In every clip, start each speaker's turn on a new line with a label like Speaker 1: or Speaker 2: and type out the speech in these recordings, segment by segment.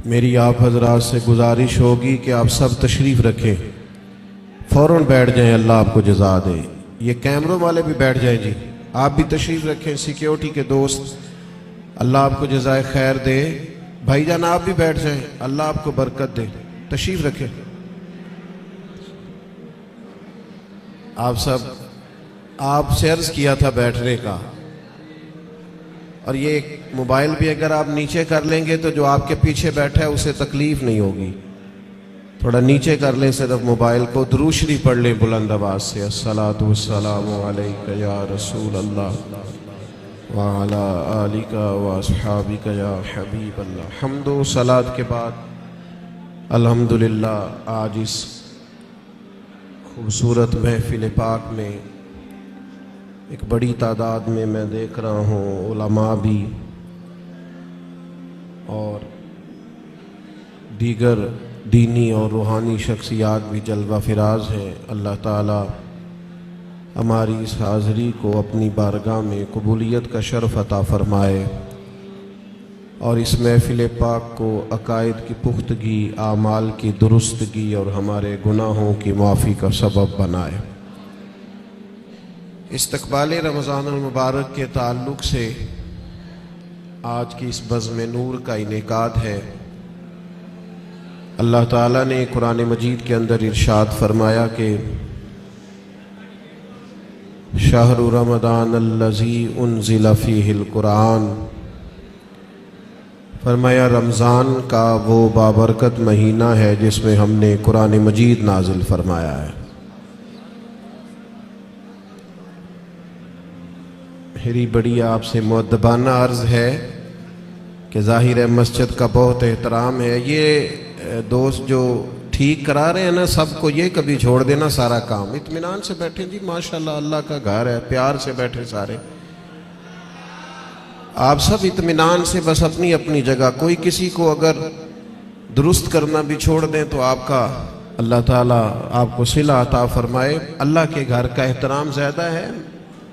Speaker 1: میری آپ حضرات سے گزارش ہوگی کہ آپ سب تشریف رکھیں، فوراً بیٹھ جائیں، اللہ آپ کو جزا دے۔ یہ کیمروں والے بھی بیٹھ جائیں جی، آپ بھی تشریف رکھیں، سیکیورٹی کے دوست، اللہ آپ کو جزائے خیر دے۔ بھائی جان آپ بھی بیٹھ جائیں، اللہ آپ کو برکت دے، تشریف رکھیں۔ آپ سب، آپ سے عرض کیا تھا بیٹھنے کا، اور یہ موبائل بھی اگر آپ نیچے کر لیں گے تو جو آپ کے پیچھے بیٹھا ہے اسے تکلیف نہیں ہوگی، تھوڑا نیچے کر لیں صرف موبائل کو، درود شریف پڑھ لیں بلند آواز سے، الصلاۃ والسلام علیک یا رسول اللہ وعلی آلک واصحابک یا حبیب اللہ۔ حمد و صلات کے بعد الحمدللہ آج اس خوبصورت محفل پاک میں ایک بڑی تعداد میں دیکھ رہا ہوں علماء بھی اور دیگر دینی اور روحانی شخصیات بھی جلوہ فراز ہیں۔ اللہ تعالی ہماری اس حاضری کو اپنی بارگاہ میں قبولیت کا شرف عطا فرمائے اور اس محفل پاک کو عقائد کی پختگی، اعمال کی درستگی اور ہمارے گناہوں کی معافی کا سبب بنائے۔ استقبال رمضان المبارک کے تعلق سے آج کی اس بزم نور کا انعقاد ہے۔ اللہ تعالیٰ نے قرآن مجید کے اندر ارشاد فرمایا کہ شہر رمضان الذی انزل فیہ القرآن، فرمایا رمضان کا وہ بابرکت مہینہ ہے جس میں ہم نے قرآن مجید نازل فرمایا ہے۔ میری بڑی آپ سے مؤدبانہ عرض ہے کہ ظاہر ہے مسجد کا بہت احترام ہے، یہ دوست جو ٹھیک کرا رہے ہیں نا سب کو، یہ کبھی چھوڑ دینا سارا کام، اطمینان سے بیٹھیں جی، ماشاءاللہ اللہ کا گھر ہے، پیار سے بیٹھے سارے، آپ سب اطمینان سے بس اپنی اپنی جگہ، کوئی کسی کو اگر درست کرنا بھی چھوڑ دیں تو آپ کا اللہ تعالیٰ آپ کو صلہ عطا فرمائے۔ اللہ کے گھر کا احترام زیادہ ہے،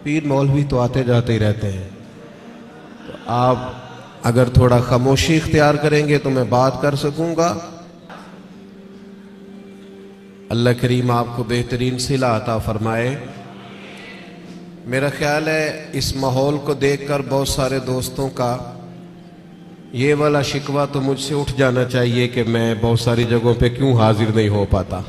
Speaker 1: پیر مولوی تو آتے جاتے ہی رہتے ہیں، تو آپ اگر تھوڑا خاموشی اختیار کریں گے تو میں بات کر سکوں گا۔ اللہ کریم آپ کو بہترین صلہ عطا فرمائے۔ میرا خیال ہے اس ماحول کو دیکھ کر بہت سارے دوستوں کا یہ والا شکوہ تو مجھ سے اٹھ جانا چاہیے کہ میں بہت ساری جگہوں پہ کیوں حاضر نہیں ہو پاتا۔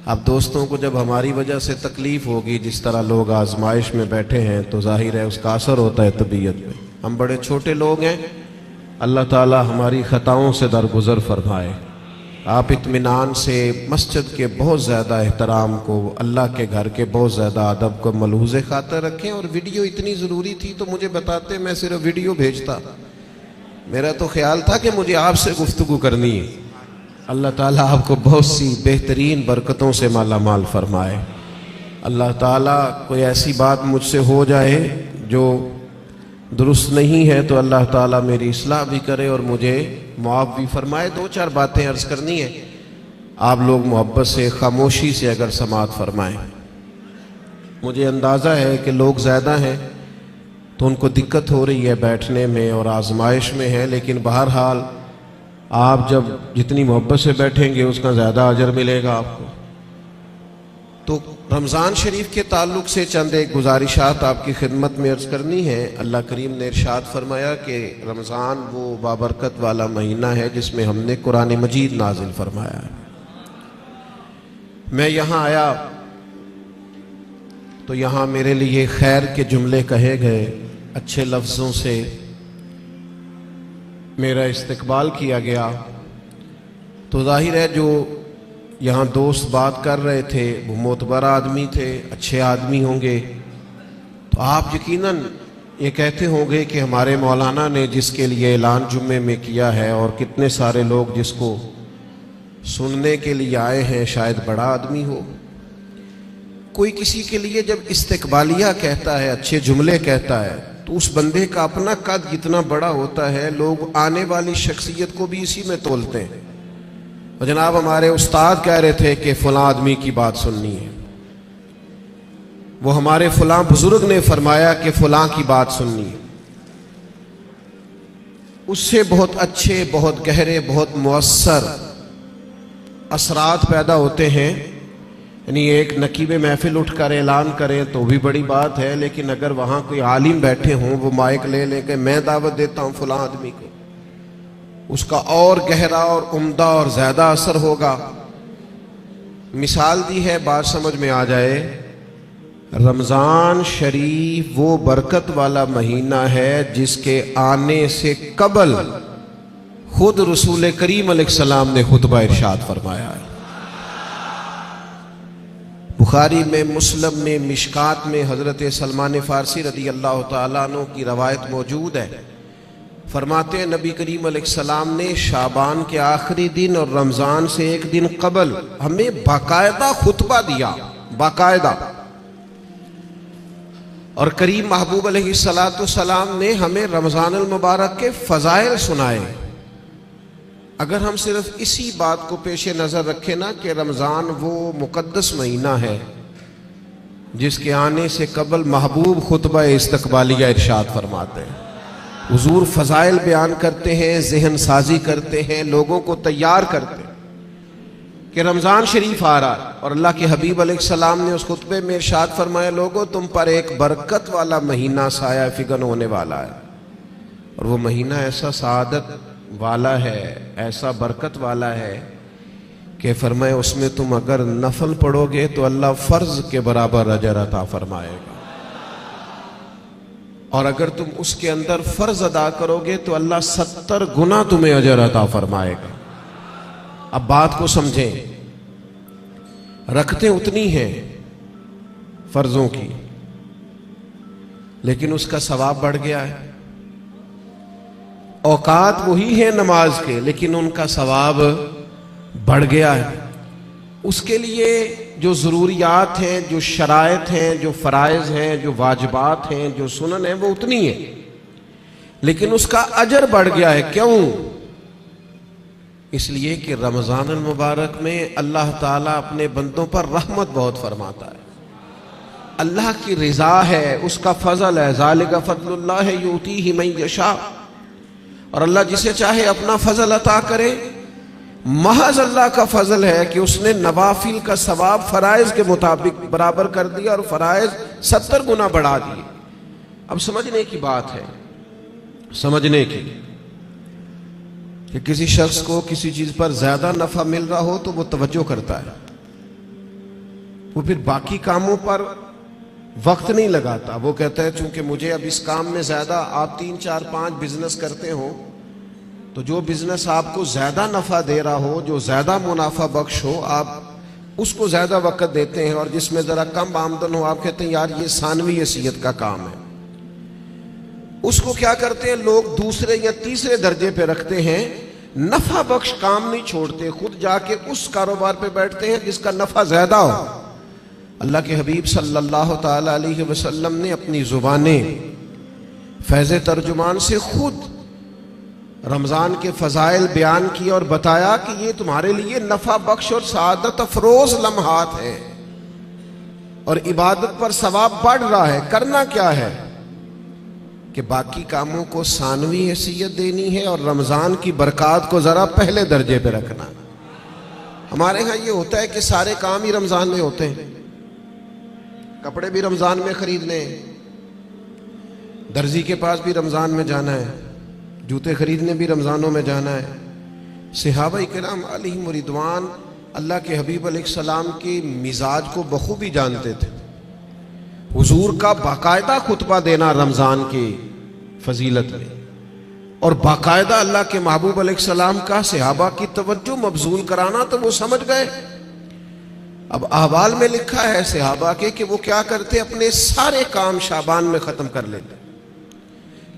Speaker 1: اب دوستوں کو جب ہماری وجہ سے تکلیف ہوگی، جس طرح لوگ آزمائش میں بیٹھے ہیں، تو ظاہر ہے اس کا اثر ہوتا ہے طبیعت میں۔ ہم بڑے چھوٹے لوگ ہیں، اللہ تعالی ہماری خطاؤں سے درگزر فرمائے۔ آپ اطمینان سے مسجد کے بہت زیادہ احترام کو، اللہ کے گھر کے بہت زیادہ ادب کو ملحوظ خاطر رکھیں، اور ویڈیو اتنی ضروری تھی تو مجھے بتاتے، میں صرف ویڈیو بھیجتا، میرا تو خیال تھا کہ مجھے آپ سے گفتگو کرنی ہے۔ اللہ تعالیٰ آپ کو بہت سی بہترین برکتوں سے مالا مال فرمائے۔ اللہ تعالیٰ کوئی ایسی بات مجھ سے ہو جائے جو درست نہیں ہے تو اللہ تعالیٰ میری اصلاح بھی کرے اور مجھے معاف بھی فرمائے۔ دو چار باتیں عرض کرنی ہے، آپ لوگ محبت سے خاموشی سے اگر سماعت فرمائیں۔ مجھے اندازہ ہے کہ لوگ زیادہ ہیں تو ان کو دقت ہو رہی ہے بیٹھنے میں اور آزمائش میں ہے، لیکن بہرحال آپ جب جتنی محبت سے بیٹھیں گے اس کا زیادہ اجر ملے گا آپ کو۔ تو رمضان شریف کے تعلق سے چند ایک گزارشات آپ کی خدمت میں عرض کرنی ہے۔ اللہ کریم نے ارشاد فرمایا کہ رمضان وہ بابرکت والا مہینہ ہے جس میں ہم نے قرآن مجید نازل فرمایا ہے۔ میں یہاں آیا تو یہاں میرے لیے خیر کے جملے کہے گئے، اچھے لفظوں سے میرا استقبال کیا گیا، تو ظاہر ہے جو یہاں دوست بات کر رہے تھے وہ معتبر آدمی تھے، اچھے آدمی ہوں گے، تو آپ یقیناً یہ کہتے ہوں گے کہ ہمارے مولانا نے جس کے لیے اعلان جمعے میں کیا ہے اور کتنے سارے لوگ جس کو سننے کے لیے آئے ہیں شاید بڑا آدمی ہو۔ کوئی کسی کے لیے جب استقبالیہ کہتا ہے، اچھے جملے کہتا ہے، تو اس بندے کا اپنا قد کتنا بڑا ہوتا ہے، لوگ آنے والی شخصیت کو بھی اسی میں تولتے ہیں۔ اور جناب ہمارے استاد کہہ رہے تھے کہ فلاں آدمی کی بات سننی ہے، وہ ہمارے فلاں بزرگ نے فرمایا کہ فلاں کی بات سننی ہے۔ اس سے بہت اچھے، بہت گہرے، بہت مؤثر اثرات پیدا ہوتے ہیں۔ یعنی ایک نقیب محفل اٹھ کر اعلان کریں تو بھی بڑی بات ہے، لیکن اگر وہاں کوئی عالم بیٹھے ہوں، وہ مائک لے لے کے میں دعوت دیتا ہوں فلاں آدمی کو، اس کا اور گہرا اور عمدہ اور زیادہ اثر ہوگا۔ مثال دی ہے، بات سمجھ میں آ جائے۔ رمضان شریف وہ برکت والا مہینہ ہے جس کے آنے سے قبل خود رسول کریم علیہ السلام نے خطبہ ارشاد فرمایا ہے۔ بخاری میں، مسلم میں، مشکات میں حضرت سلمان فارسی رضی اللہ تعالیٰ عنہ کی روایت موجود ہے۔ فرماتے ہیں نبی کریم علیہ السلام نے شعبان کے آخری دن اور رمضان سے ایک دن قبل ہمیں باقاعدہ خطبہ دیا، باقاعدہ۔ اور کریم محبوب علیہ السلام نے ہمیں رمضان المبارک کے فضائل سنائے۔ اگر ہم صرف اسی بات کو پیش نظر رکھیں نا کہ رمضان وہ مقدس مہینہ ہے جس کے آنے سے قبل محبوب خطبہ استقبالیہ ارشاد فرماتے ہیں، حضور فضائل بیان کرتے ہیں، ذہن سازی کرتے ہیں، لوگوں کو تیار کرتے ہیں کہ رمضان شریف آ رہا ہے۔ اور اللہ کے حبیب علیہ السلام نے اس خطبے میں ارشاد فرمایا، لوگوں تم پر ایک برکت والا مہینہ سایہ فگن ہونے والا ہے، اور وہ مہینہ ایسا سعادت والا ہے، ایسا برکت والا ہے کہ فرمایا اس میں تم اگر نفل پڑھو گے تو اللہ فرض کے برابر اجر عطا فرمائے گا، اور اگر تم اس کے اندر فرض ادا کرو گے تو اللہ 70 گنا تمہیں اجر عطا فرمائے گا۔ اب بات کو سمجھیں، رکھتے اتنی ہیں فرضوں کی، لیکن اس کا ثواب بڑھ گیا ہے۔ اوقات وہی ہیں نماز کے، لیکن ان کا ثواب بڑھ گیا ہے۔ اس کے لیے جو ضروریات ہیں، جو شرائط ہیں، جو فرائض ہیں، جو واجبات ہیں، جو سنن ہیں، وہ اتنی ہیں، لیکن اس کا اجر بڑھ گیا ہے۔ کیوں؟ اس لیے کہ رمضان المبارک میں اللہ تعالیٰ اپنے بندوں پر رحمت بہت فرماتا ہے، اللہ کی رضا ہے، اس کا فضل ہے۔ ذالک فضل اللہ یؤتیہ من یشاء، اور اللہ جسے چاہے اپنا فضل عطا کرے۔ محض اللہ کا فضل ہے کہ اس نے نوافل کا ثواب فرائض کے مطابق برابر کر دیا، اور فرائض 70 گنا بڑھا دیے۔ اب سمجھنے کی بات ہے، سمجھنے کی، کہ کسی شخص کو کسی چیز پر زیادہ نفع مل رہا ہو تو وہ توجہ کرتا ہے، وہ پھر باقی کاموں پر وقت نہیں لگاتا۔ وہ کہتا ہے چونکہ مجھے اب اس کام میں زیادہ، آپ 3 4 5 بزنس کرتے ہو تو جو بزنس آپ کو زیادہ نفع دے رہا ہو، جو زیادہ منافع بخش ہو، آپ اس کو زیادہ وقت دیتے ہیں، اور جس میں ذرا کم آمدن ہو آپ کہتے ہیں یار یہ ثانوی حیثیت کا کام ہے۔ اس کو کیا کرتے ہیں لوگ دوسرے یا تیسرے درجے پہ رکھتے ہیں، نفع بخش کام نہیں چھوڑتے، خود جا کے اس کاروبار پہ بیٹھتے ہیں جس کا نفع زیادہ ہو۔ اللہ کے حبیب صلی اللہ تعالی علیہ وسلم نے اپنی زبانیں فیض ترجمان سے خود رمضان کے فضائل بیان کیے اور بتایا کہ یہ تمہارے لیے نفع بخش اور سعادت افروز لمحات ہیں، اور عبادت پر ثواب بڑھ رہا ہے۔ کرنا کیا ہے کہ باقی کاموں کو ثانوی حیثیت دینی ہے، اور رمضان کی برکات کو ذرا پہلے درجے پہ رکھنا۔ ہمارے ہاں یہ ہوتا ہے کہ سارے کام ہی رمضان میں ہوتے ہیں، کپڑے بھی رمضان میں خرید لیں، درزی کے پاس بھی رمضان میں جانا ہے، جوتے خریدنے بھی رمضانوں میں جانا ہے۔ صحابہ کرام علیہم رضوان اللہ کے حبیب علیہ السلام کی مزاج کو بخوبی جانتے تھے۔ حضور کا باقاعدہ خطبہ دینا رمضان کی فضیلت میں، اور باقاعدہ اللہ کے محبوب علیہ السلام کا صحابہ کی توجہ مبذول کرانا، تو وہ سمجھ گئے۔ اب احوال میں لکھا ہے صحابہ کے کہ وہ کیا کرتے، اپنے سارے کام شعبان میں ختم کر لیتے،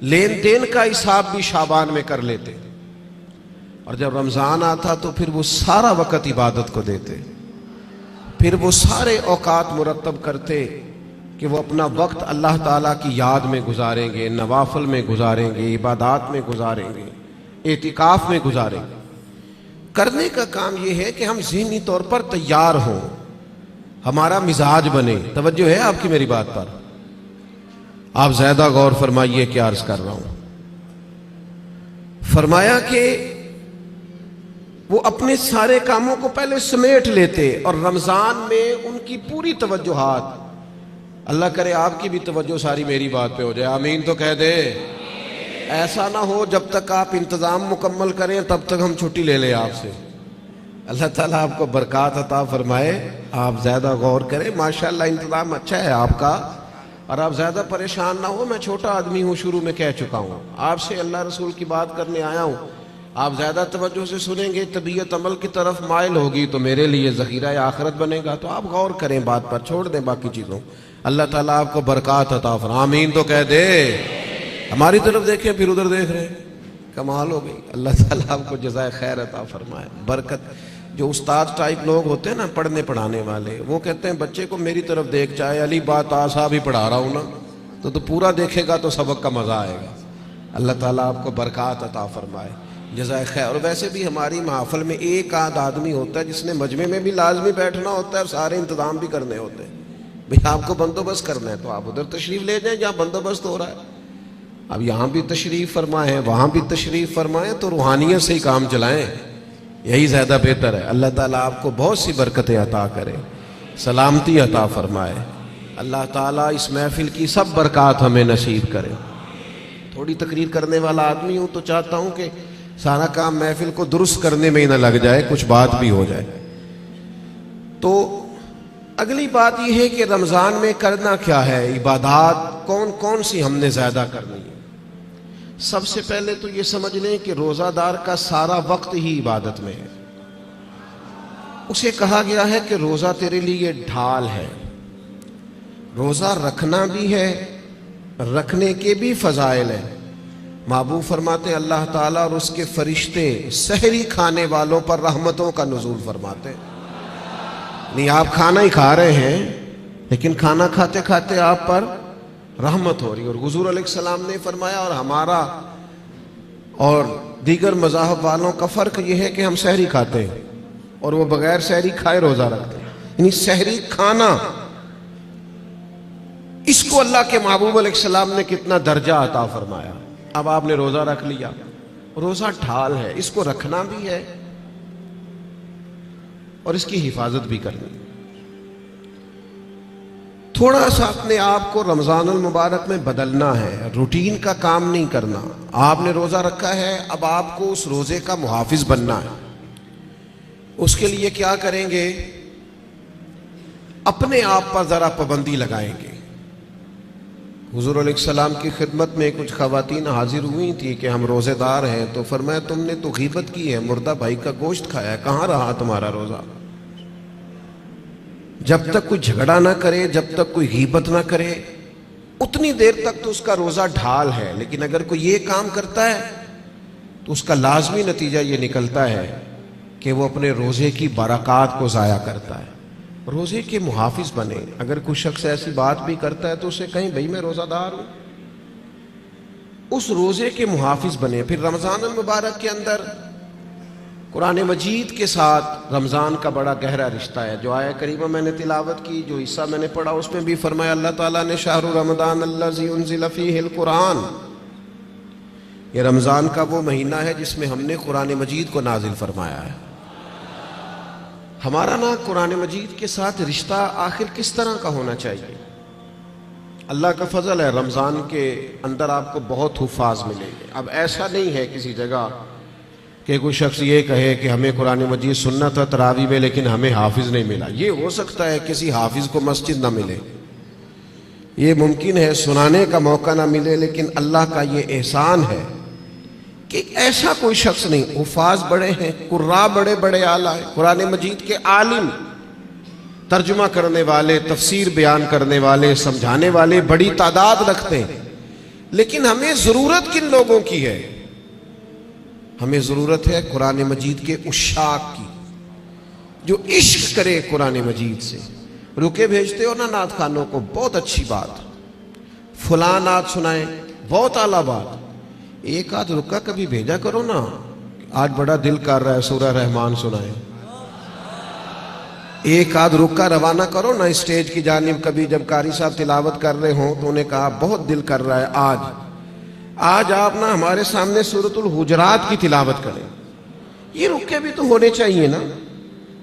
Speaker 1: لین دین کا حساب بھی شعبان میں کر لیتے، اور جب رمضان آتا تو پھر وہ سارا وقت عبادت کو دیتے، پھر وہ سارے اوقات مرتب کرتے کہ وہ اپنا وقت اللہ تعالیٰ کی یاد میں گزاریں گے، نوافل میں گزاریں گے، عبادات میں گزاریں گے، اعتکاف میں گزاریں گے۔ کرنے کا کام یہ ہے کہ ہم ذہنی طور پر تیار ہوں، ہمارا مزاج بنے۔ توجہ ہے آپ کی میری بات پر؟ آپ زیادہ غور فرمائیے کیا عرض کر رہا ہوں۔ فرمایا کہ وہ اپنے سارے کاموں کو پہلے سمیٹ لیتے اور رمضان میں ان کی پوری توجہات، اللہ کرے آپ کی بھی توجہ ساری میری بات پہ ہو جائے، آمین تو کہہ دے۔ ایسا نہ ہو جب تک آپ انتظام مکمل کریں تب تک ہم چھٹی لے لیں آپ سے۔ اللہ تعالیٰ آپ کو برکات عطا فرمائے، آپ زیادہ غور کریں، ماشاءاللہ انتظام اچھا ہے آپ کا، اور آپ زیادہ پریشان نہ ہو، میں چھوٹا آدمی ہوں، شروع میں کہہ چکا ہوں، آپ سے اللہ رسول کی بات کرنے آیا ہوں، آپ زیادہ توجہ سے سنیں گے، طبیعت عمل کی طرف مائل ہوگی تو میرے لیے ذخیرہ آخرت بنے گا، تو آپ غور کریں بات پر، چھوڑ دیں باقی چیزوں۔ اللہ تعالیٰ آپ کو برکات عطا فرمائے، آمین تو کہہ دے۔ ہماری طرف دیکھیں پھر ادھر دیکھ رہے ہیں، کمال ہو گئی۔ اللہ تعالیٰ آپ کو جزائے خیر عطا فرمائے، برکت۔ جو استاد ٹائپ لوگ ہوتے ہیں نا، پڑھنے پڑھانے والے، وہ کہتے ہیں بچے کو میری طرف دیکھ، چاہے علی بات آسا بھی پڑھا رہا ہوں نا تو پورا دیکھے گا تو سبق کا مزہ آئے گا۔ اللہ تعالیٰ آپ کو برکات عطا فرمائے، جزائے خیر۔ اور ویسے بھی ہماری محفل میں ایک آدھ آدمی ہوتا ہے جس نے مجمع میں بھی لازمی بیٹھنا ہوتا ہے اور سارے انتظام بھی کرنے ہوتے ہیں۔ بھئی آپ کو بندوبست کرنا ہے تو آپ ادھر تشریف لے جائیں جہاں بندوبست ہو رہا ہے، اب یہاں بھی تشریف فرمائیں وہاں بھی تشریف فرمائیں، تو روحانیت سے ہی کام چلائیں، یہی زیادہ بہتر ہے۔ اللہ تعالیٰ آپ کو بہت سی برکتیں عطا کرے، سلامتی عطا فرمائے، اللہ تعالیٰ اس محفل کی سب برکات ہمیں نصیب کرے۔ تھوڑی تقریر کرنے والا آدمی ہوں تو چاہتا ہوں کہ سارا کام محفل کو درست کرنے میں ہی نہ لگ جائے، کچھ بات بھی ہو جائے۔ تو اگلی بات یہ ہے کہ رمضان میں کرنا کیا ہے، عبادات کون کون سی ہم نے زیادہ کرنی ہے۔ سب سے پہلے تو یہ سمجھ لیں کہ روزہ دار کا سارا وقت ہی عبادت میں ہے۔ اسے کہا گیا ہے کہ روزہ تیرے لیے ڈھال ہے، روزہ رکھنا بھی ہے، رکھنے کے بھی فضائل ہیں۔ محبوب فرماتے ہیں اللہ تعالیٰ اور اس کے فرشتے سحری کھانے والوں پر رحمتوں کا نزول فرماتے ہیں۔ نہیں آپ کھانا ہی کھا رہے ہیں لیکن کھانا کھاتے کھاتے آپ پر رحمت ہو رہی ہے۔ اور حضور علیہ السلام نے فرمایا، اور ہمارا اور دیگر مذاہب والوں کا فرق یہ ہے کہ ہم سحری کھاتے ہیں اور وہ بغیر سحری کھائے روزہ رکھتے ہیں، یعنی سحری کھانا، اس کو اللہ کے محبوب علیہ السلام نے کتنا درجہ عطا فرمایا۔ اب آپ نے روزہ رکھ لیا، روزہ ڈھال ہے، اس کو رکھنا بھی ہے اور اس کی حفاظت بھی کرنی ہے۔ تھوڑا سا اپنے آپ کو رمضان المبارک میں بدلنا ہے، روٹین کا کام نہیں کرنا۔ آپ نے روزہ رکھا ہے، اب آپ کو اس روزے کا محافظ بننا ہے۔ اس کے لیے کیا کریں گے؟ اپنے آپ پر ذرا پابندی لگائیں گے۔ حضور علیہ السلام کی خدمت میں کچھ خواتین حاضر ہوئی تھی کہ ہم روزے دار ہیں، تو فرمایا تم نے تو غیبت کی ہے، مردہ بھائی کا گوشت کھایا ہے، کہاں رہا تمہارا روزہ؟ جب تک کوئی جھگڑا نہ کرے، جب تک کوئی غیبت نہ کرے، اتنی دیر تک تو اس کا روزہ ڈھال ہے۔ لیکن اگر کوئی یہ کام کرتا ہے تو اس کا لازمی نتیجہ یہ نکلتا ہے کہ وہ اپنے روزے کی برکات کو ضائع کرتا ہے۔ روزے کے محافظ بنے۔ اگر کوئی شخص ایسی بات بھی کرتا ہے تو اسے کہیں بھئی میں روزہ دار ہوں، اس روزے کے محافظ بنے۔ پھر رمضان المبارک کے اندر قرآن مجید کے ساتھ رمضان کا بڑا گہرا رشتہ ہے۔ جو آیہ کریمہ میں نے تلاوت کی، جو حصہ میں نے پڑھا، اس میں بھی فرمایا اللہ تعالیٰ نے شہر رمضان الذی انزل فیہ القرآن، یہ رمضان کا وہ مہینہ ہے جس میں ہم نے قرآن مجید کو نازل فرمایا ہے۔ ہمارا نا قرآن مجید کے ساتھ رشتہ آخر کس طرح کا ہونا چاہیے؟ اللہ کا فضل ہے، رمضان کے اندر آپ کو بہت حفاظ ملیں گے۔ اب ایسا نہیں ہے کسی جگہ کہ کوئی شخص یہ کہے کہ ہمیں قرآن مجید سننا تھا تراویح میں لیکن ہمیں حافظ نہیں ملا۔ یہ ہو سکتا ہے کسی حافظ کو مسجد نہ ملے، یہ ممکن ہے سنانے کا موقع نہ ملے، لیکن اللہ کا یہ احسان ہے کہ ایسا کوئی شخص نہیں۔ حفاظ بڑے ہیں، قراء بڑے بڑے اعلیٰ ہیں، قرآن مجید کے عالم، ترجمہ کرنے والے، تفسیر بیان کرنے والے، سمجھانے والے بڑی تعداد رکھتے ہیں۔ لیکن ہمیں ضرورت کن لوگوں کی ہے؟ ہمیں ضرورت ہے قرآن مجید کے عشاق کی، جو عشق کرے قرآن مجید سے۔ رکے بھیجتے ہو نا نعت خوانوں کو، بہت اچھی بات، فلاں نعت سنائیں، بہت اعلیٰ بات، ایک آدھ رکا کبھی بھیجا کرو نا، آج بڑا دل کر رہا ہے سورہ رحمان سنائیں، ایک آدھ رکا روانہ کرو نا اسٹیج کی جانب۔ کبھی جب قاری صاحب تلاوت کر رہے ہوں تو انہیں کہا بہت دل کر رہا ہے آج آج آپ نا ہمارے سامنے سورۃ الحجرات کی تلاوت کریں، یہ رکے بھی تو ہونے چاہیے نا۔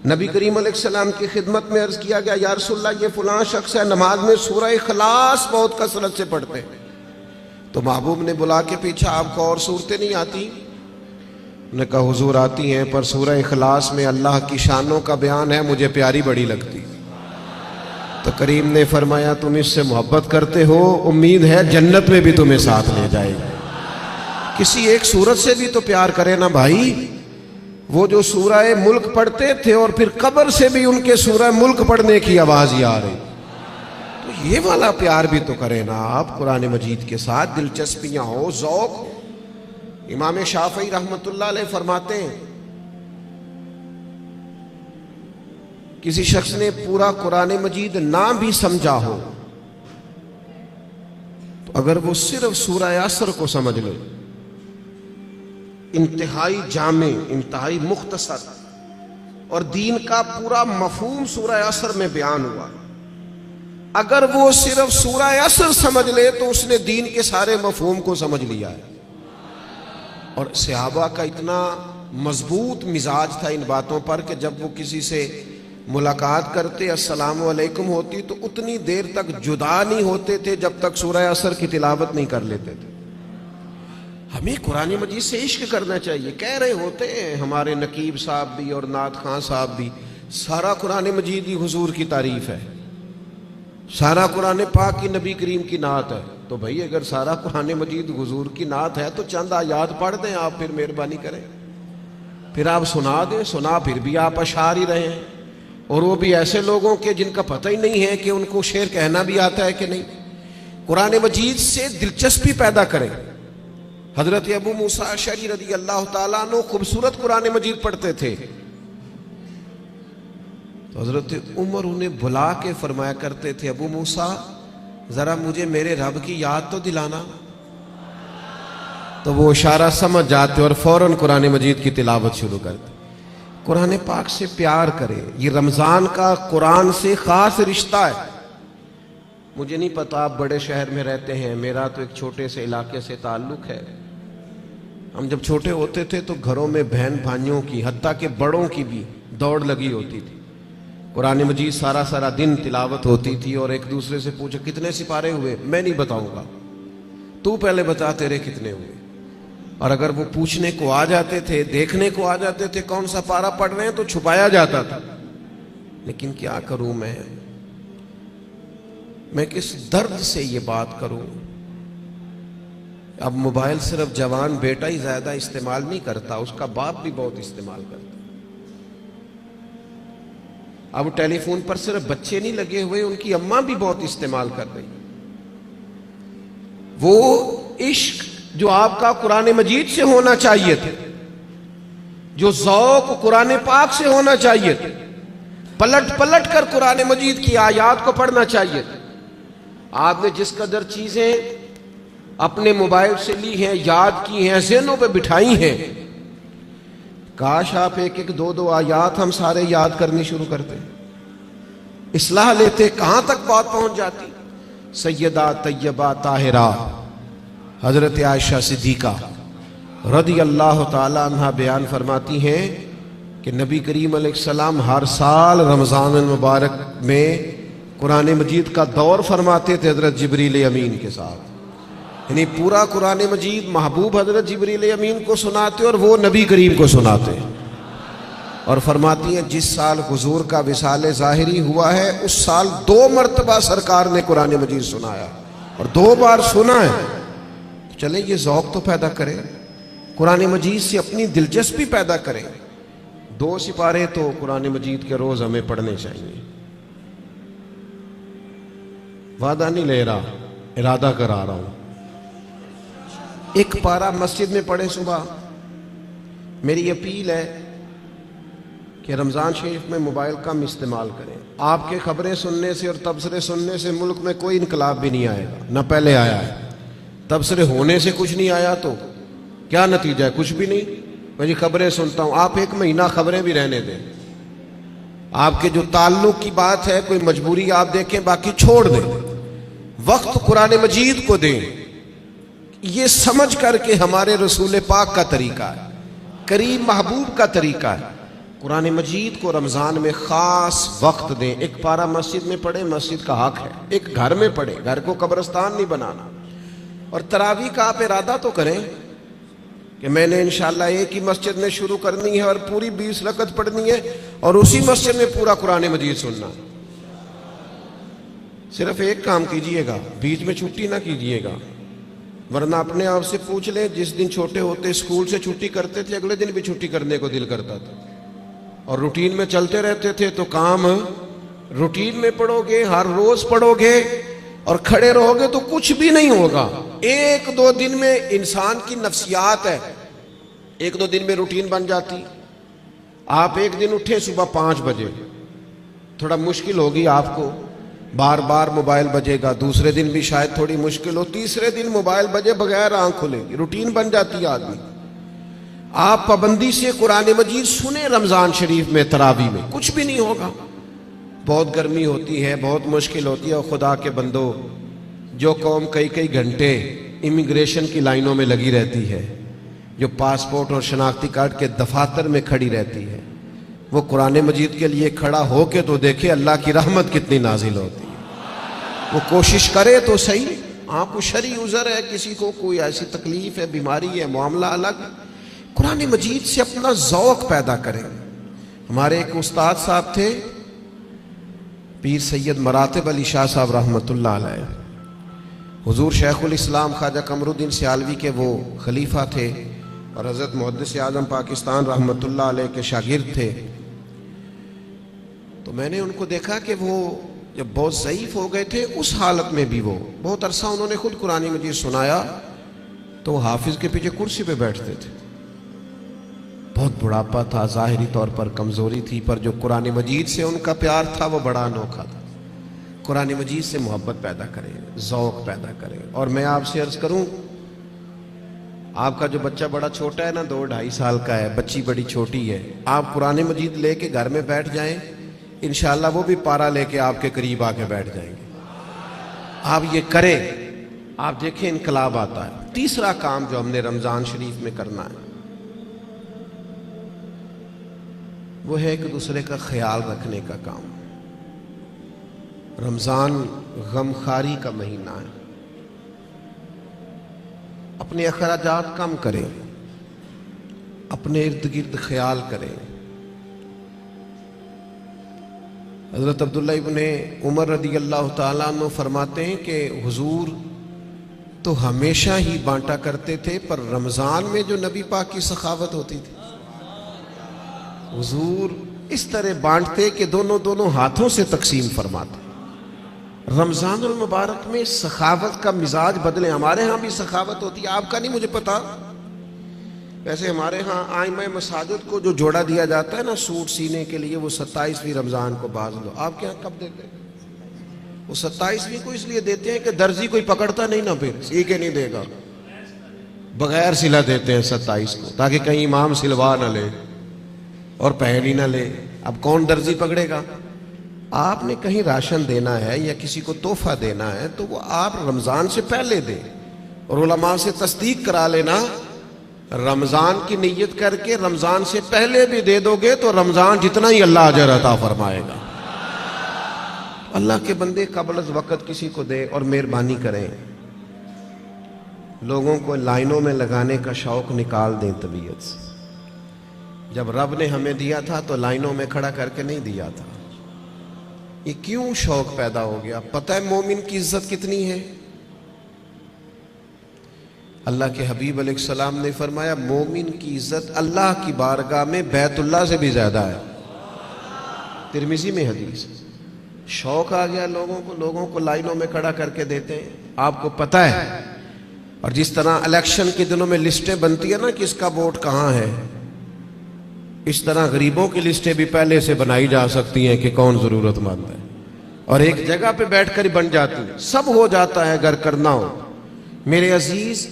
Speaker 1: نبی کریم علیہ السلام کی خدمت میں عرض کیا گیا، یا رسول اللہ یہ فلاں شخص ہے نماز میں سورہ اخلاص بہت کثرت سے پڑھتے ہیں، تو محبوب نے بلا کے پوچھا آپ کو اور صورتیں نہیں آتی؟ انہوں نے کہا حضور آتی ہیں، پر سورہ اخلاص میں اللہ کی شانوں کا بیان ہے، مجھے پیاری بڑی لگتی۔ تو کریم نے فرمایا تم اس سے محبت کرتے ہو، امید ہے جنت میں بھی تمہیں ساتھ لے جائے گا۔ کسی ایک سورت سے بھی تو پیار کرے نا بھائی۔ وہ جو سورہ ملک پڑھتے تھے اور پھر قبر سے بھی ان کے سورہ ملک پڑھنے کی آواز ہی آ رہی، تو یہ والا پیار بھی تو کرے نا آپ۔ قرآن مجید کے ساتھ دلچسپیاں ہو، ذوق ہو۔ امام شافعی رحمۃ اللہ علیہ فرماتے ہیں کسی شخص نے پورا قرآن مجید نہ بھی سمجھا ہو تو اگر وہ صرف سورہ عصر کو سمجھ لے، انتہائی جامع، انتہائی مختصر، اور دین کا پورا مفہوم سورہ عصر میں بیان ہوا، اگر وہ صرف سورہ عصر سمجھ لے تو اس نے دین کے سارے مفہوم کو سمجھ لیا ہے۔ اور صحابہ کا اتنا مضبوط مزاج تھا ان باتوں پر کہ جب وہ کسی سے ملاقات کرتے السلام علیکم ہوتی تو اتنی دیر تک جدا نہیں ہوتے تھے جب تک سورہ عصر کی تلاوت نہیں کر لیتے تھے۔ ہمیں قرآن مجید سے عشق کرنا چاہیے۔ کہہ رہے ہوتے ہیں ہمارے نقیب صاحب بھی اور نعت خان صاحب بھی، سارا قرآن مجید ہی حضور کی تعریف ہے، سارا قرآن پاک کی نبی کریم کی نعت ہے۔ تو بھائی اگر سارا قرآن مجید حضور کی نعت ہے تو چند آیات پڑھ دیں آپ، پھر مہربانی کریں، پھر آپ سنا دیں، سنا پھر بھی آپ اشعار ہی رہے ہیں، اور وہ بھی ایسے لوگوں کے جن کا پتہ ہی نہیں ہے کہ ان کو شعر کہنا بھی آتا ہے کہ نہیں۔ قرآن مجید سے دلچسپی پیدا کریں۔ حضرت ابو موسیٰ اشعری رضی اللہ تعالیٰ عنہ خوبصورت قرآن مجید پڑھتے تھے، تو حضرت عمر انہیں بلا کے فرمایا کرتے تھے ابو موسیٰ ذرا مجھے میرے رب کی یاد تو دلانا، تو وہ اشارہ سمجھ جاتے اور فوراً قرآن مجید کی تلاوت شروع کرتے۔ قرآن پاک سے پیار کریں، یہ رمضان کا قرآن سے خاص رشتہ ہے۔ مجھے نہیں پتا آپ بڑے شہر میں رہتے ہیں، میرا تو ایک چھوٹے سے علاقے سے تعلق ہے۔ ہم جب چھوٹے ہوتے تھے تو گھروں میں بہن بھائیوں کی، حتیٰ کہ بڑوں کی بھی دوڑ لگی ہوتی تھی، قرآن مجید سارا سارا دن تلاوت ہوتی تھی، اور ایک دوسرے سے پوچھے کتنے سپارے ہوئے، میں نہیں بتاؤں گا، تو پہلے بتا تیرے کتنے ہوئے۔ اور اگر وہ پوچھنے کو آ جاتے تھے، دیکھنے کو آ جاتے تھے کون سا پارا پڑھ رہے ہیں، تو چھپایا جاتا تھا۔ لیکن کیا کروں میں کس درد سے یہ بات کروں۔ اب موبائل صرف جوان بیٹا ہی زیادہ استعمال نہیں کرتا، اس کا باپ بھی بہت استعمال کرتا۔ اب ٹیلی فون پر صرف بچے نہیں لگے ہوئے، ان کی اماں بھی بہت استعمال کر رہی۔ وہ عشق جو آپ کا قرآن مجید سے ہونا چاہیے تھا، جو ذوق قرآن پاک سے ہونا چاہیے تھا، پلٹ پلٹ کر قرآن مجید کی آیات کو پڑھنا چاہیے تھا۔ آپ نے جس قدر چیزیں اپنے موبائل سے لی ہیں، یاد کی ہیں، ذہنوں پہ بٹھائی ہیں، کاش آپ ایک ایک دو دو آیات ہم سارے یاد کرنی شروع کرتے، اصلاح لیتے، کہاں تک بات پہنچ جاتی۔ سیدہ طیبہ طاہرہ حضرت عائشہ صدیقہ رضی اللہ تعالی عنہ بیان فرماتی ہیں کہ نبی کریم علیہ السلام ہر سال رمضان المبارک میں قرآن مجید کا دور فرماتے تھے حضرت جبریل امین کے ساتھ، یعنی پورا قرآن مجید محبوب حضرت جبریل امین کو سناتے اور وہ نبی کریم کو سناتے، اور فرماتی ہیں جس سال حضور کا وصال ظاہری ہوا ہے اس سال 2 مرتبہ سرکار نے قرآن مجید سنایا، اور 2 بار سنا ہے۔ چلے یہ ذوق تو پیدا کریں، قرآن مجید سے اپنی دلچسپی پیدا کریں۔ 2 سپارے تو قرآن مجید کے روز ہمیں پڑھنے چاہیے۔ وعدہ نہیں لے رہا، ارادہ کرا رہا ہوں، 1 پارہ مسجد میں پڑھیں صبح۔ میری اپیل ہے کہ رمضان شریف میں موبائل کم استعمال کریں۔ آپ کے خبریں سننے سے اور تبصرے سننے سے ملک میں کوئی انقلاب بھی نہیں آئے گا، نہ پہلے آیا ہے۔ تبصرے ہونے سے کچھ نہیں آیا تو کیا نتیجہ ہے؟ کچھ بھی نہیں۔ میں جی خبریں سنتا ہوں، آپ 1 مہینہ خبریں بھی رہنے دیں، آپ کے جو تعلق کی بات ہے کوئی مجبوری آپ دیکھیں، باقی چھوڑ دیں، وقت قرآن مجید کو دیں۔ یہ سمجھ کر کے ہمارے رسول پاک کا طریقہ ہے، کریم محبوب کا طریقہ ہے۔ قرآن مجید کو رمضان میں خاص وقت دیں۔ ایک پارہ مسجد میں پڑھیں، مسجد کا حق ہے، ایک گھر میں پڑھیں، گھر کو قبرستان نہیں بنانا۔ اور تراویح کا آپ ارادہ تو کریں کہ میں نے انشاءاللہ ایک ہی مسجد میں شروع کرنی ہے اور پوری 20 رکعت پڑھنی ہے اور اسی مسجد میں پورا قرآن مجید سننا۔ صرف ایک کام کیجئے گا، بیچ میں چھٹی نہ کیجئے گا، ورنہ اپنے آپ سے پوچھ لیں، جس دن چھوٹے ہوتے اسکول سے چھٹی کرتے تھے اگلے دن بھی چھٹی کرنے کو دل کرتا تھا، اور روٹین میں چلتے رہتے تھے تو کام روٹین میں پڑھو گے، ہر روز پڑھو گے اور کھڑے رہو گے تو کچھ بھی نہیں ہوگا۔ ایک دو دن میں انسان کی نفسیات ہے، ایک دو دن میں روٹین بن جاتی۔ آپ ایک دن اٹھیں صبح 5 بجے، تھوڑا مشکل ہوگی آپ کو، بار بار موبائل بجے گا، دوسرے دن بھی شاید تھوڑی مشکل ہو، تیسرے دن موبائل بجے بغیر آنکھ کھلے گی، روٹین بن جاتی ہے آدمی۔ آپ پابندی سے قرآن مجید سنیں رمضان شریف میں، تراویح میں، کچھ بھی نہیں ہوگا۔ بہت گرمی ہوتی ہے، بہت مشکل ہوتی ہے، اور خدا کے بندو، جو قوم کئی کئی گھنٹے امیگریشن کی لائنوں میں لگی رہتی ہے، جو پاسپورٹ اور شناختی کارڈ کے دفاتر میں کھڑی رہتی ہے، وہ قرآن مجید کے لیے کھڑا ہو کے تو دیکھے اللہ کی رحمت کتنی نازل ہوتی ہے۔ وہ کوشش کرے تو صحیح۔ آپ کو شرعی عذر ہے، کسی کو کوئی ایسی تکلیف ہے، بیماری ہے، معاملہ الگ، قرآن مجید سے اپنا ذوق پیدا کریں۔ ہمارے ایک استاد صاحب تھے، پیر سید مراتب علی شاہ صاحب رحمۃ اللہ علیہ، حضور شیخ الاسلام خواجہ قمر الدین سیالوی کے وہ خلیفہ تھے اور حضرت محدث اعظم پاکستان رحمۃ اللہ علیہ کے شاگرد تھے۔ تو میں نے ان کو دیکھا کہ وہ جب بہت ضعیف ہو گئے تھے، اس حالت میں بھی وہ بہت عرصہ انہوں نے خود قرآن مجید سنایا، تو حافظ کے پیچھے کرسی پہ بیٹھتے تھے۔ بہت بڑھاپا تھا، ظاہری طور پر کمزوری تھی، پر جو قرآن مجید سے ان کا پیار تھا وہ بڑا انوکھا تھا۔ قرآن مجید سے محبت پیدا کریں، ذوق پیدا کریں۔ اور میں آپ سے عرض کروں، آپ کا جو بچہ بڑا چھوٹا ہے نا، 2-2.5 سال کا ہے، بچی بڑی چھوٹی ہے، آپ قرآن مجید لے کے گھر میں بیٹھ جائیں، انشاءاللہ وہ بھی پارہ لے کے آپ کے قریب آ کے بیٹھ جائیں گے۔ آپ یہ کریں، آپ دیکھیں انقلاب آتا ہے۔ تیسرا کام جو ہم نے رمضان شریف میں کرنا ہے وہ ہے ایک دوسرے کا خیال رکھنے کا کام۔ رمضان غمخواری کا مہینہ ہے، اپنے اخراجات کم کریں، اپنے ارد گرد خیال کریں۔ حضرت عبداللہ ابن عمر رضی اللہ تعالیٰ عنہ فرماتے ہیں کہ حضور تو ہمیشہ ہی بانٹا کرتے تھے، پر رمضان میں جو نبی پاک کی سخاوت ہوتی تھی، حضور اس طرح بانٹتے کہ دونوں ہاتھوں سے تقسیم فرماتے۔ رمضان المبارک میں سخاوت کا مزاج بدلیں۔ ہمارے ہاں بھی سخاوت ہوتی ہے، آپ کا نہیں مجھے پتا، ویسے ہمارے ہاں آئمہ مساجد کو جو جوڑا دیا جاتا ہے نا سوٹ سینے کے لیے، وہ 27ویں رمضان کو باز لو۔ آپ کے ہاں کب دیتے ہیں؟ وہ 27ویں کو اس لیے دیتے ہیں کہ درزی کوئی پکڑتا نہیں نا، پھر سی کے نہیں دے گا، بغیر سلا دیتے ہیں 27 کو، تاکہ کہیں امام سلوا نہ لے اور پہن ہی نہ لے۔ اب کون درزی پکڑے گا؟ آپ نے کہیں راشن دینا ہے یا کسی کو تحفہ دینا ہے تو وہ آپ رمضان سے پہلے دیں، اور علماء سے تصدیق کرا لینا، رمضان کی نیت کر کے رمضان سے پہلے بھی دے دو گے تو رمضان جتنا ہی اللہ اجر عطا فرمائے گا۔ اللہ کے بندے قبل از وقت کسی کو دے، اور مہربانی کریں، لوگوں کو لائنوں میں لگانے کا شوق نکال دیں طبیعت سے۔ جب رب نے ہمیں دیا تھا تو لائنوں میں کھڑا کر کے نہیں دیا تھا۔ یہ کیوں شوق پیدا ہو گیا؟ پتہ ہے مومن کی عزت کتنی ہے؟ اللہ کے حبیب علیہ السلام نے فرمایا مومن کی عزت اللہ کی بارگاہ میں بیت اللہ سے بھی زیادہ ہے۔ ترمذی میں حدیث۔ شوق آ گیا لوگوں کو لائنوں میں کھڑا کر کے دیتے ہیں۔ آپ کو پتہ ہے، اور جس طرح الیکشن کے دنوں میں لسٹیں بنتی ہیں نا کس کا ووٹ کہاں ہے، اس طرح غریبوں کی لسٹیں بھی پہلے سے بنائی جا سکتی ہیں کہ کون ضرورت مند ہے، اور ایک جگہ پہ بیٹھ کر ہی بن جاتی ہیں، سب ہو جاتا ہے اگر کرنا ہو۔ میرے عزیز،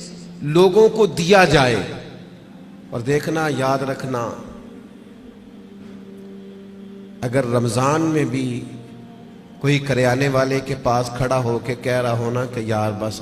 Speaker 1: لوگوں کو دیا جائے، اور دیکھنا یاد رکھنا، اگر رمضان میں بھی کوئی کریانے والے کے پاس کھڑا ہو کے کہہ رہا ہونا کہ یار بس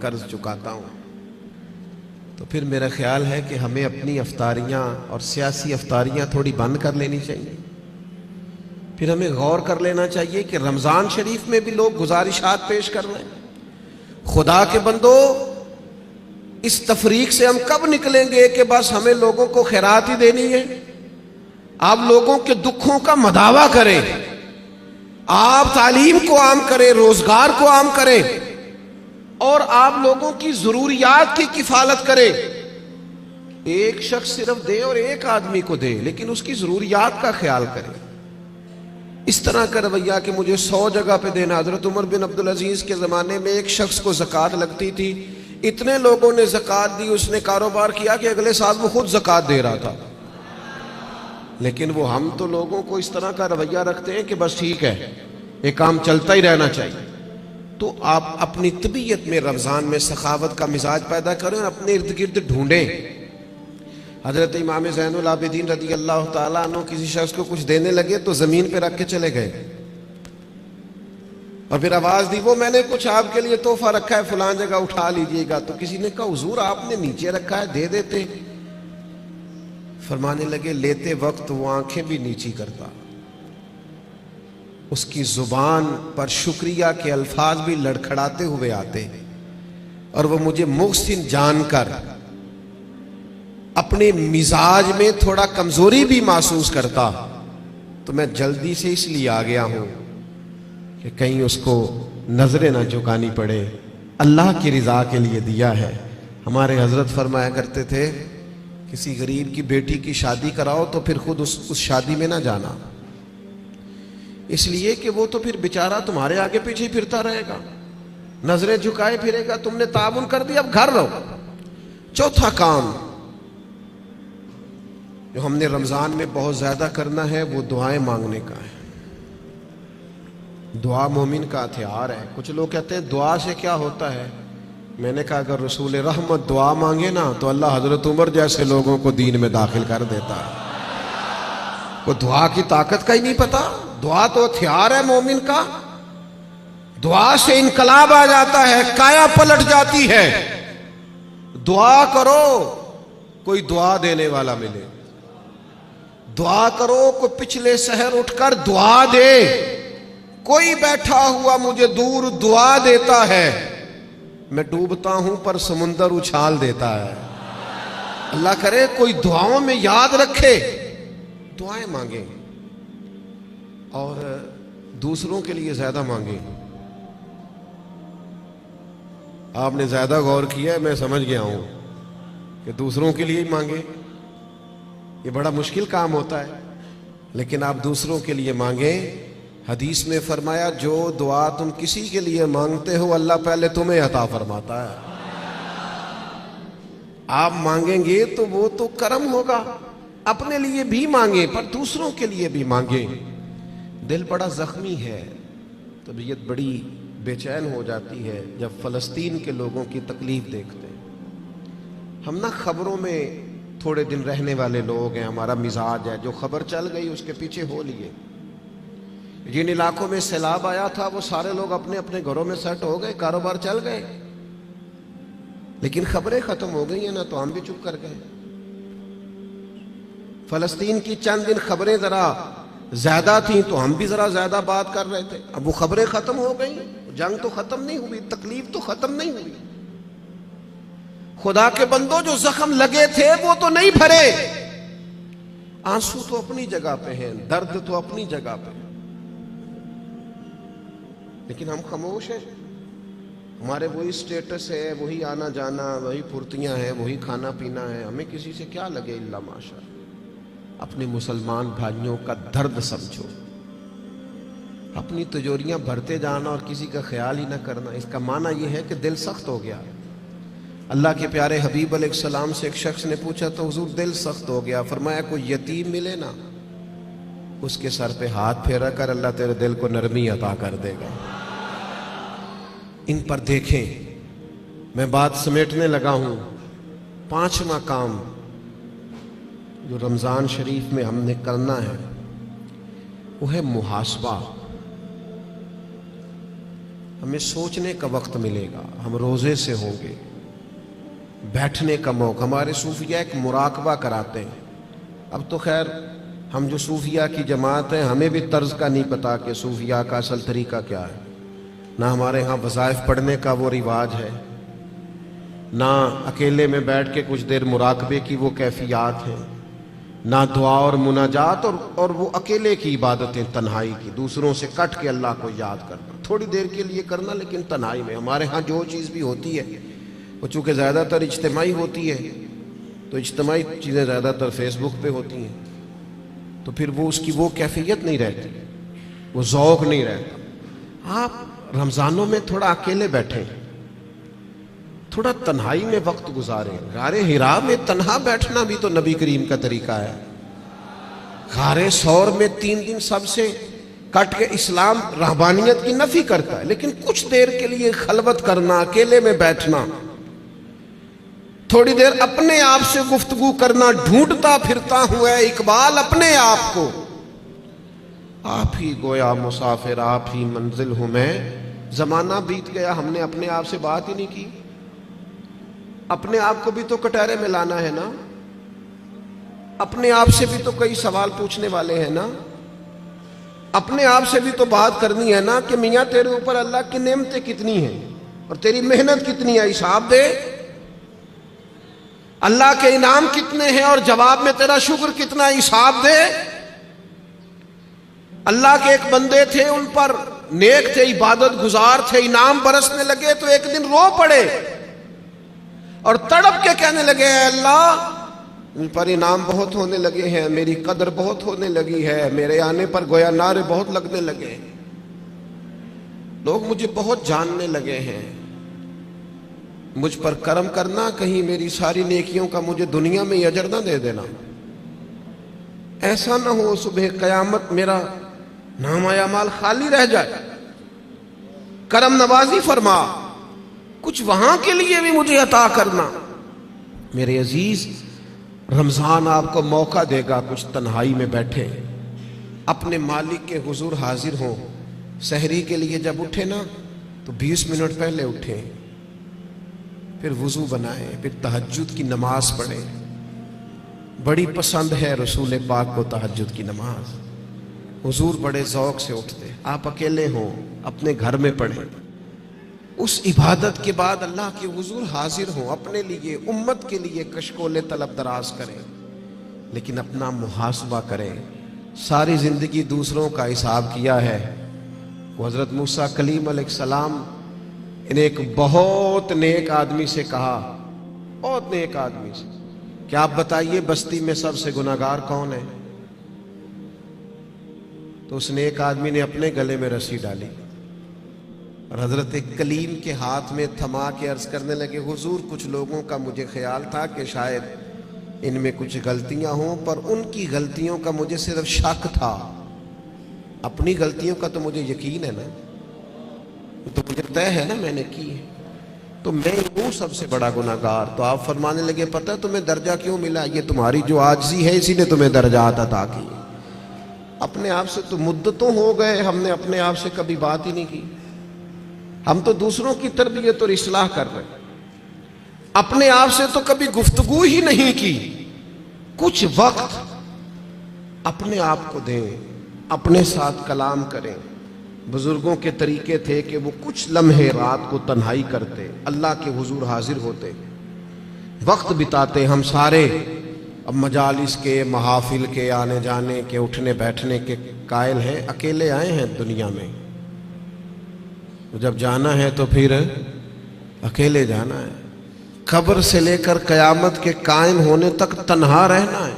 Speaker 1: قرض چکاتا ہوں. تو پھر میرا خیال ہے کہ ہمیں اپنی افطاریاں اور سیاسی افطاریاں تھوڑی بند کر لینی چاہیے. پھر ہمیں غور کر لینا چاہیے کہ رمضان شریف میں بھی لوگ گزارشات پیش کر رہے ہیں. خدا کے بندو، اس تفریق سے ہم کب نکلیں گے کہ بس ہمیں لوگوں کو خیرات ہی دینی ہے؟ آپ لوگوں کے دکھوں کا مداوع کریں، آپ تعلیم کو عام کریں، روزگار کو عام کریں، اور آپ لوگوں کی ضروریات کی کفالت کریں. ایک شخص صرف دے اور ایک آدمی کو دے، لیکن اس کی ضروریات کا خیال کریں. اس طرح کا رویہ کہ مجھے 100 جگہ پہ دینا. حضرت عمر بن عبدالعزیز کے زمانے میں ایک شخص کو زکوٰۃ لگتی تھی، اتنے لوگوں نے زکوٰۃ دی، اس نے کاروبار کیا کہ اگلے سال وہ خود زکوٰۃ دے رہا تھا. لیکن وہ ہم تو لوگوں کو اس طرح کا رویہ رکھتے ہیں کہ بس ٹھیک ہے، یہ کام چلتا ہی رہنا چاہیے. تو آپ اپنی طبیعت میں رمضان میں سخاوت کا مزاج پیدا کریں اور اپنے ارد گرد ڈھونڈیں. حضرت امام زین العابدین رضی اللہ تعالیٰ عنہ کسی شخص کو کچھ دینے لگے تو زمین پہ رکھ کے چلے گئے اور پھر آواز دی، وہ میں نے کچھ آپ کے لیے تحفہ رکھا ہے فلان جگہ اٹھا لیجئے گا. تو کسی نے کہا حضور آپ نے نیچے رکھا ہے، دے دیتے. فرمانے لگے لیتے وقت وہ آنکھیں بھی نیچی کرتا، اس کی زبان پر شکریہ کے الفاظ بھی لڑکھڑاتے ہوئے آتے، اور وہ مجھے محسن جان کر اپنے مزاج میں تھوڑا کمزوری بھی محسوس کرتا. تو میں جلدی سے اس لیے آ گیا ہوں کہ کہیں اس کو نظریں نہ جھکانی پڑے، اللہ کی رضا کے لیے دیا ہے. ہمارے حضرت فرمایا کرتے تھے کسی غریب کی بیٹی کی شادی کراؤ تو پھر خود اس شادی میں نہ جانا، اس لیے کہ وہ تو پھر بیچارہ تمہارے آگے پیچھے پھرتا رہے گا، نظریں جھکائے پھرے گا. تم نے تعاون کر دیا، اب گھر رہو. چوتھا کام جو ہم نے رمضان میں بہت زیادہ کرنا ہے وہ دعائیں مانگنے کا ہے. دعا مومن کا ہتھیار ہے. کچھ لوگ کہتے ہیں دعا سے کیا ہوتا ہے؟ میں نے کہا اگر رسول رحمت دعا مانگے نا تو اللہ حضرت عمر جیسے لوگوں کو دین میں داخل کر دیتا ہے. وہ دعا کی طاقت کا ہی نہیں پتا. دعا تو ہتھیار ہے مومن کا. دعا سے انقلاب آ جاتا ہے، کایا پلٹ جاتی ہے. دعا کرو کوئی دعا دینے والا ملے، دعا کرو کوئی پچھلے سحر اٹھ کر دعا دے. کوئی بیٹھا ہوا مجھے دور دعا دیتا ہے، میں ڈوبتا ہوں پر سمندر اچھال دیتا ہے. اللہ کرے کوئی دعاؤں میں یاد رکھے. دعائیں مانگیں اور دوسروں کے لیے زیادہ مانگیں. آپ نے زیادہ غور کیا ہے، میں سمجھ گیا ہوں کہ دوسروں کے لیے ہی مانگیں. یہ بڑا مشکل کام ہوتا ہے، لیکن آپ دوسروں کے لیے مانگیں. حدیث میں فرمایا جو دعا تم کسی کے لیے مانگتے ہو اللہ پہلے تمہیں عطا فرماتا ہے. آپ مانگیں گے تو وہ تو کرم ہوگا. اپنے لیے بھی مانگیں پر دوسروں کے لیے بھی مانگیں. دل بڑا زخمی ہے، طبیعت بڑی بے چین ہو جاتی ہے جب فلسطین کے لوگوں کی تکلیف دیکھتے ہیں. ہم نہ خبروں میں تھوڑے دن رہنے والے لوگ ہیں، ہمارا مزاج ہے جو خبر چل گئی اس کے پیچھے ہو لیے. جن علاقوں میں سیلاب آیا تھا وہ سارے لوگ اپنے اپنے گھروں میں سیٹ ہو گئے، کاروبار چل گئے، لیکن خبریں ختم ہو گئی ہیں نا تو ہم بھی چپ کر گئے. فلسطین کی چند دن خبریں ذرا زیادہ تھیں تو ہم بھی ذرا زیادہ بات کر رہے تھے. اب وہ خبریں ختم ہو گئیں، جنگ تو ختم نہیں ہوئی، تکلیف تو ختم نہیں ہوئی. خدا کے بندوں جو زخم لگے تھے وہ تو نہیں بھرے. آنسو تو اپنی جگہ پہ ہیں، درد تو اپنی جگہ پہ، لیکن ہم خاموش ہیں. ہمارے وہی سٹیٹس ہے، وہی آنا جانا، وہی پھرتیاں ہیں، وہی کھانا پینا ہے. ہمیں کسی سے کیا لگے الا ماشاء. اپنے مسلمان بھائیوں کا درد سمجھو. اپنی تجوریاں بھرتے جانا اور کسی کا خیال ہی نہ کرنا، اس کا معنی یہ ہے کہ دل سخت ہو گیا. اللہ کے پیارے حبیب علیہ السلام سے ایک شخص نے پوچھا تو حضور دل سخت ہو گیا. فرمایا کوئی یتیم ملے نا اس کے سر پہ ہاتھ پھیرا کر، اللہ تیرے دل کو نرمی عطا کر دے گا. ان پر دیکھیں. میں بات سمیٹنے لگا ہوں. 5واں کام جو رمضان شریف میں ہم نے کرنا ہے وہ ہے محاسبہ. ہمیں سوچنے کا وقت ملے گا، ہم روزے سے ہوں گے، بیٹھنے کا موقع. ہمارے صوفیہ ایک مراقبہ کراتے ہیں. اب تو خیر ہم جو صوفیہ کی جماعت ہیں ہمیں بھی طرز کا نہیں پتا کہ صوفیہ کا اصل طریقہ کیا ہے. نہ ہمارے ہاں وظائف پڑھنے کا وہ رواج ہے، نہ اکیلے میں بیٹھ کے کچھ دیر مراقبے کی وہ کیفیات ہیں، نہ دعا اور مناجات اور وہ اکیلے کی عبادتیں تنہائی کی، دوسروں سے کٹ کے اللہ کو یاد کرنا، تھوڑی دیر کے لیے کرنا لیکن تنہائی میں. ہمارے ہاں جو چیز بھی ہوتی ہے وہ چونکہ زیادہ تر اجتماعی ہوتی ہے، تو اجتماعی چیزیں زیادہ تر فیس بک پہ ہوتی ہیں، تو پھر وہ اس کی وہ کیفیت نہیں رہتی، وہ ذوق نہیں رہتا. آپ رمضانوں میں تھوڑا اکیلے بیٹھیں، تھوڑا تنہائی میں وقت گزاریں. غار حرا میں تنہا بیٹھنا بھی تو نبی کریم کا طریقہ ہے. غار ثور میں 3 دن سب سے کٹ کے اسلام رہبانیت کی نفی کرتا ہے، لیکن کچھ دیر کے لیے خلوت کرنا، اکیلے میں بیٹھنا، تھوڑی دیر اپنے آپ سے گفتگو کرنا. ڈھونڈتا پھرتا ہوں اے اقبال اپنے آپ کو، آپ ہی گویا مسافر، آپ ہی منزل ہوں میں. زمانہ بیت گیا، ہم نے اپنے آپ سے بات ہی نہیں کی. اپنے آپ کو بھی تو کٹہرے میں لانا ہے نا، اپنے آپ سے بھی تو کئی سوال پوچھنے والے ہیں نا، اپنے آپ سے بھی تو بات کرنی ہے نا کہ میاں تیرے اوپر اللہ کی نعمتیں کتنی ہیں اور تیری محنت کتنی ہے، حساب دے. اللہ کے انعام کتنے ہیں اور جواب میں تیرا شکر کتنا ہے، حساب دے. اللہ کے ایک بندے تھے، ان پر نیک تھے، عبادت گزار تھے، انعام برسنے لگے تو ایک دن رو پڑے اور تڑپ کے کہنے لگے اے اللہ ان پر انعام بہت ہونے لگے ہیں، میری قدر بہت ہونے لگی ہے، میرے آنے پر گویا نعرے بہت لگنے لگے، لوگ مجھے بہت جاننے لگے ہیں، مجھ پر کرم کرنا، کہیں میری ساری نیکیوں کا مجھے دنیا میں اجر نہ دے دینا. ایسا نہ ہو صبح قیامت میرا نامہ اعمال خالی رہ جائے. کرم نوازی فرما، کچھ وہاں کے لیے بھی مجھے عطا کرنا. میرے عزیز، رمضان آپ کو موقع دے گا کچھ تنہائی میں بیٹھے، اپنے مالک کے حضور حاضر ہوں. سحری کے لیے جب اٹھے نا تو 20 منٹ پہلے اٹھیں، پھر وضو بنائیں، پھر تہجد کی نماز پڑھیں. بڑی پسند ہے رسول پاک کو تہجد کی نماز، حضور بڑے ذوق سے اٹھتے. آپ اکیلے ہوں اپنے گھر میں پڑھیں. اس عبادت کے بعد اللہ کے حضور حاضر ہوں، اپنے لیے امت کے لیے کشکول طلب دراز کریں، لیکن اپنا محاسبہ کریں. ساری زندگی دوسروں کا حساب کیا ہے. وہ حضرت موسیٰ کلیم علیہ السلام نے ایک بہت نیک آدمی سے کہا، بہت نیک آدمی سے، کہ آپ بتائیے بستی میں سب سے گناہگار کون ہے؟ تو اس نیک آدمی نے اپنے گلے میں رسی ڈالی اور حضرت کلیم کے ہاتھ میں تھما کے عرض کرنے لگے حضور کچھ لوگوں کا مجھے خیال تھا کہ شاید ان میں کچھ غلطیاں ہوں، پر ان کی غلطیوں کا مجھے صرف شک تھا، اپنی غلطیوں کا تو مجھے یقین ہے نا، تو مجھے طے ہے نا میں نے کی ہے، تو میں ہوں سب سے بڑا گناہگار. تو آپ فرمانے لگے پتہ تمہیں درجہ کیوں ملا؟ یہ تمہاری جو عاجزی ہے اسی نے تمہیں درجات عطا کی. اپنے آپ سے تو مدتوں ہو گئے ہم نے اپنے آپ سے کبھی بات ہی نہیں کی. ہم تو دوسروں کی تربیت اور اصلاح کر رہے ہیں، اپنے آپ سے تو کبھی گفتگو ہی نہیں کی. کچھ وقت اپنے آپ کو دیں، اپنے ساتھ کلام کریں. بزرگوں کے طریقے تھے کہ وہ کچھ لمحے رات کو تنہائی کرتے، اللہ کے حضور حاضر ہوتے، وقت بتاتے. ہم سارے اب مجالس کے، محافل کے، آنے جانے کے، اٹھنے بیٹھنے کے قائل ہیں، اکیلے آئے ہیں دنیا میں. جب جانا ہے تو پھر اکیلے جانا ہے. قبر سے لے کر قیامت کے قائم ہونے تک تنہا رہنا ہے.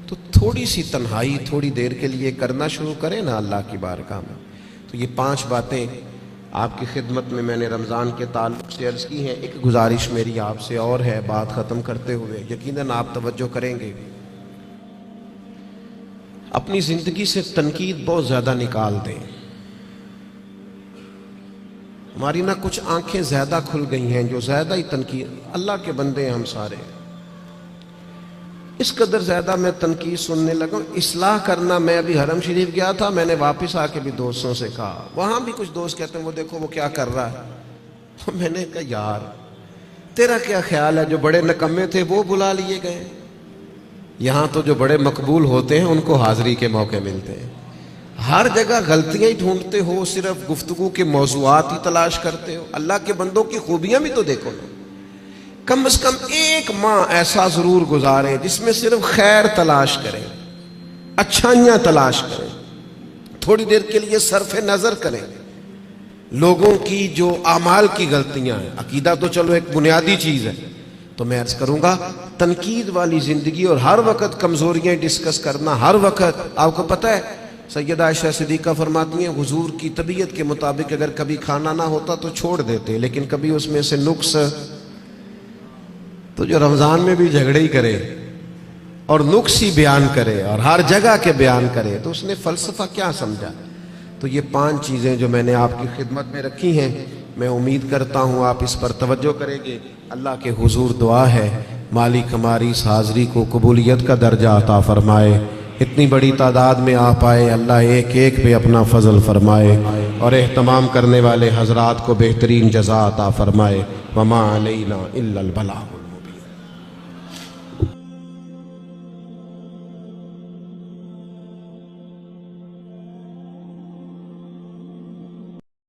Speaker 1: تو تھوڑی سی تنہائی تھوڑی دیر کے لیے کرنا شروع کریں نا اللہ کی بارگاہ میں. تو یہ 5 باتیں آپ کی خدمت میں نے رمضان کے تعلق سے عرض کی ہیں. ایک گزارش میری آپ سے اور ہے بات ختم کرتے ہوئے، یقیناً آپ توجہ کریں گے. اپنی زندگی سے تنقید بہت زیادہ نکال دیں. ہماری نہ کچھ آنکھیں زیادہ کھل گئی ہیں جو زیادہ ہی تنقید. اللہ کے بندے ہیں ہم سارے. اس قدر زیادہ میں تنقید سننے لگا ہوں. اصلاح کرنا، میں ابھی حرم شریف گیا تھا، میں نے واپس آ کے بھی دوستوں سے کہا، وہاں بھی کچھ دوست کہتے ہیں وہ دیکھو وہ کیا کر رہا ہے. میں نے کہا یار تیرا کیا خیال ہے، جو بڑے نکمے تھے وہ بلا لیے گئے، یہاں تو جو بڑے مقبول ہوتے ہیں ان کو حاضری کے موقع ملتے ہیں. ہر جگہ غلطیاں ہی ڈھونڈتے ہو، صرف گفتگو کے موضوعات ہی تلاش کرتے ہو. اللہ کے بندوں کی خوبیاں بھی تو دیکھو نا. کم از کم ایک ماہ ایسا ضرور گزارے جس میں صرف خیر تلاش کریں، اچھائیاں تلاش کریں، تھوڑی دیر کے لیے صرف نظر کریں لوگوں کی جو اعمال کی غلطیاں ہیں. عقیدہ تو چلو ایک بنیادی چیز ہے، تو میں عرض کروں گا تنقید والی زندگی اور ہر وقت کمزوریاں ڈسکس کرنا. ہر وقت آپ کو پتہ ہے سیدہ عائشہ صدیقہ فرماتی ہیں حضور کی طبیعت کے مطابق اگر کبھی کھانا نہ ہوتا تو چھوڑ دیتے، لیکن کبھی اس میں سے نقص، تو جو رمضان میں بھی جھگڑے ہی کرے اور نقص ہی بیان کرے اور ہر جگہ کے بیان کرے تو اس نے فلسفہ کیا سمجھا. تو یہ 5 چیزیں جو میں نے آپ کی خدمت میں رکھی ہیں، میں امید کرتا ہوں آپ اس پر توجہ کریں گے. اللہ کے حضور دعا ہے مالک ہماری اس حاضری کو قبولیت کا درجہ عطا فرمائے. اتنی بڑی تعداد میں آپ آئے، اللہ ایک ایک پہ اپنا فضل فرمائے اور اہتمام کرنے والے حضرات کو بہترین جزا عطا فرمائے. وما علینا الا البلاغ.